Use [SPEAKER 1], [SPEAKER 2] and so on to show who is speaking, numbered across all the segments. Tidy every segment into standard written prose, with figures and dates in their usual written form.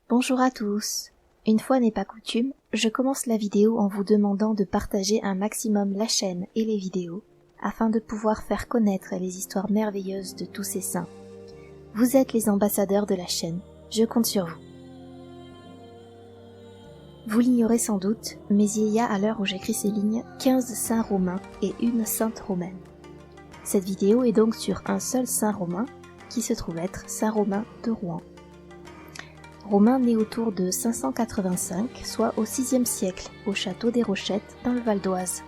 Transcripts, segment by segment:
[SPEAKER 1] Bonjour à tous. Une fois n'est pas coutume, je commence la vidéo en vous demandant de partager un maximum la chaîne et les vidéos, afin de pouvoir faire connaître les histoires merveilleuses de tous ces saints. Vous êtes les ambassadeurs de la chaîne, je compte sur vous. Vous l'ignorez sans doute, mais il y a à l'heure où j'écris ces lignes 15 saints romains et une sainte romaine. Cette vidéo est donc sur un seul saint romain, qui se trouve être saint Romain de Rouen. Romain né autour de 585, soit au VIe siècle, au château des Rochettes, dans le Val d'Oise.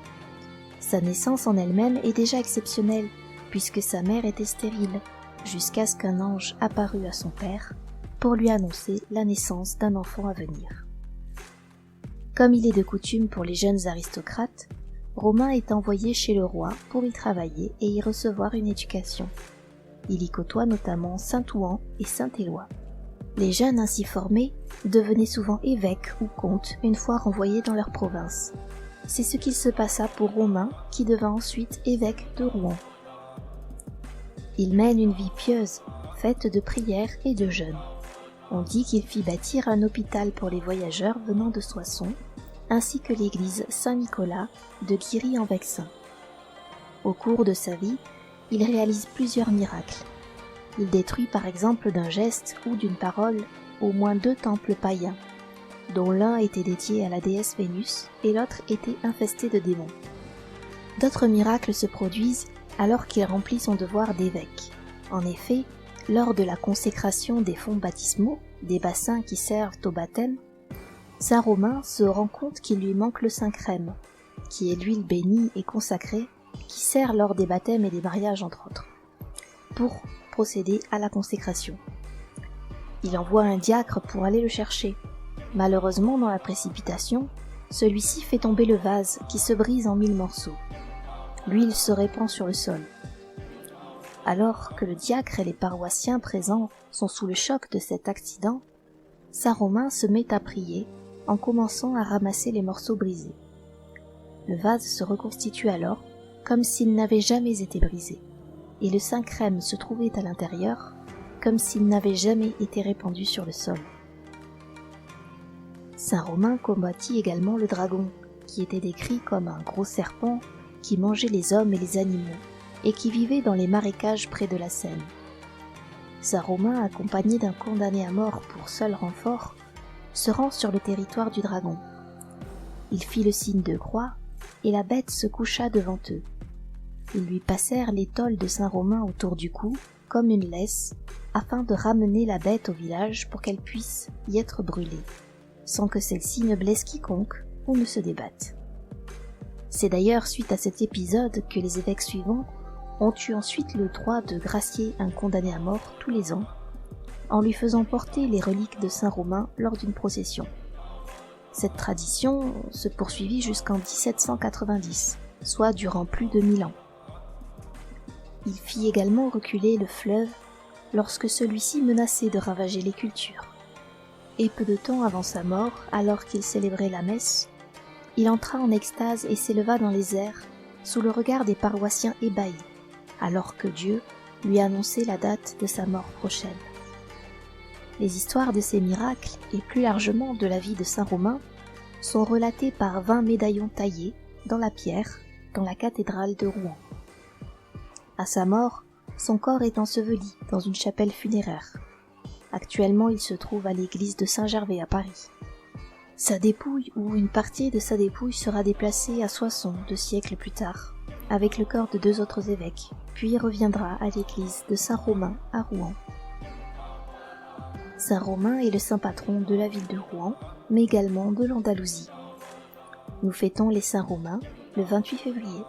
[SPEAKER 1] Sa naissance en elle-même est déjà exceptionnelle, puisque sa mère était stérile, jusqu'à ce qu'un ange apparût à son père, pour lui annoncer la naissance d'un enfant à venir. Comme il est de coutume pour les jeunes aristocrates, Romain est envoyé chez le roi pour y travailler et y recevoir une éducation. Il y côtoie notamment saint Ouen et saint Éloi. Les jeunes ainsi formés devenaient souvent évêques ou comtes une fois renvoyés dans leur province. C'est ce qu'il se passa pour Romain, qui devint ensuite évêque de Rouen. Il mène une vie pieuse, faite de prières et de jeûnes. On dit qu'il fit bâtir un hôpital pour les voyageurs venant de Soissons, ainsi que l'église Saint-Nicolas de Guiry-en-Vexin. Au cours de sa vie, il réalise plusieurs miracles. Il détruit par exemple d'un geste ou d'une parole au moins 2 temples païens, dont l'un était dédié à la déesse Vénus et l'autre était infesté de démons. D'autres miracles se produisent alors qu'il remplit son devoir d'évêque. En effet, lors de la consécration des fonts baptismaux, des bassins qui servent au baptême, saint Romain se rend compte qu'il lui manque le Saint-Crème, qui est l'huile bénie et consacrée qui sert lors des baptêmes et des mariages entre autres, pour procéder à la consécration. Il envoie un diacre pour aller le chercher. Malheureusement, dans la précipitation, celui-ci fait tomber le vase qui se brise en 1000 morceaux. L'huile se répand sur le sol. Alors que le diacre et les paroissiens présents sont sous le choc de cet accident, saint Romain se met à prier en commençant à ramasser les morceaux brisés. Le vase se reconstitue alors comme s'il n'avait jamais été brisé, et le Saint-Crème se trouvait à l'intérieur comme s'il n'avait jamais été répandu sur le sol. Saint Romain combattit également le dragon, qui était décrit comme un gros serpent qui mangeait les hommes et les animaux, et qui vivait dans les marécages près de la Seine. Saint Romain, accompagné d'un condamné à mort pour seul renfort, se rend sur le territoire du dragon. Il fit le signe de croix, et la bête se coucha devant eux. Ils lui passèrent l'étole de saint Romain autour du cou, comme une laisse, afin de ramener la bête au village pour qu'elle puisse y être brûlée, sans que celle-ci ne blesse quiconque ou ne se débatte. C'est d'ailleurs suite à cet épisode que les évêques suivants ont eu ensuite le droit de gracier un condamné à mort tous les ans, en lui faisant porter les reliques de saint Romain lors d'une procession. Cette tradition se poursuivit jusqu'en 1790, soit durant plus de 1000 ans. Il fit également reculer le fleuve lorsque celui-ci menaçait de ravager les cultures. Et peu de temps avant sa mort, alors qu'il célébrait la messe, il entra en extase et s'éleva dans les airs sous le regard des paroissiens ébahis, alors que Dieu lui annonçait la date de sa mort prochaine. Les histoires de ces miracles, et plus largement de la vie de saint Romain, sont relatées par 20 médaillons taillés dans la pierre dans la cathédrale de Rouen. À sa mort, son corps est enseveli dans une chapelle funéraire. Actuellement, il se trouve à l'église de Saint-Gervais à Paris. Sa dépouille ou une partie de sa dépouille sera déplacée à Soissons 2 siècles plus tard, avec le corps de 2 autres évêques, puis reviendra à l'église de Saint-Romain à Rouen. Saint Romain est le saint patron de la ville de Rouen, mais également de l'Andalousie. Nous fêtons les saints romains le 28 février.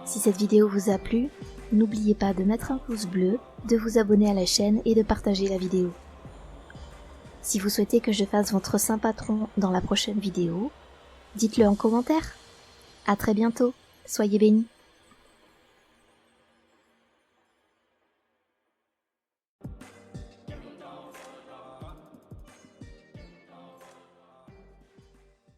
[SPEAKER 1] Si cette vidéo vous a plu, n'oubliez pas de mettre un pouce bleu, de vous abonner à la chaîne et de partager la vidéo. Si vous souhaitez que je fasse votre saint patron dans la prochaine vidéo, dites-le en commentaire. À très bientôt, soyez bénis.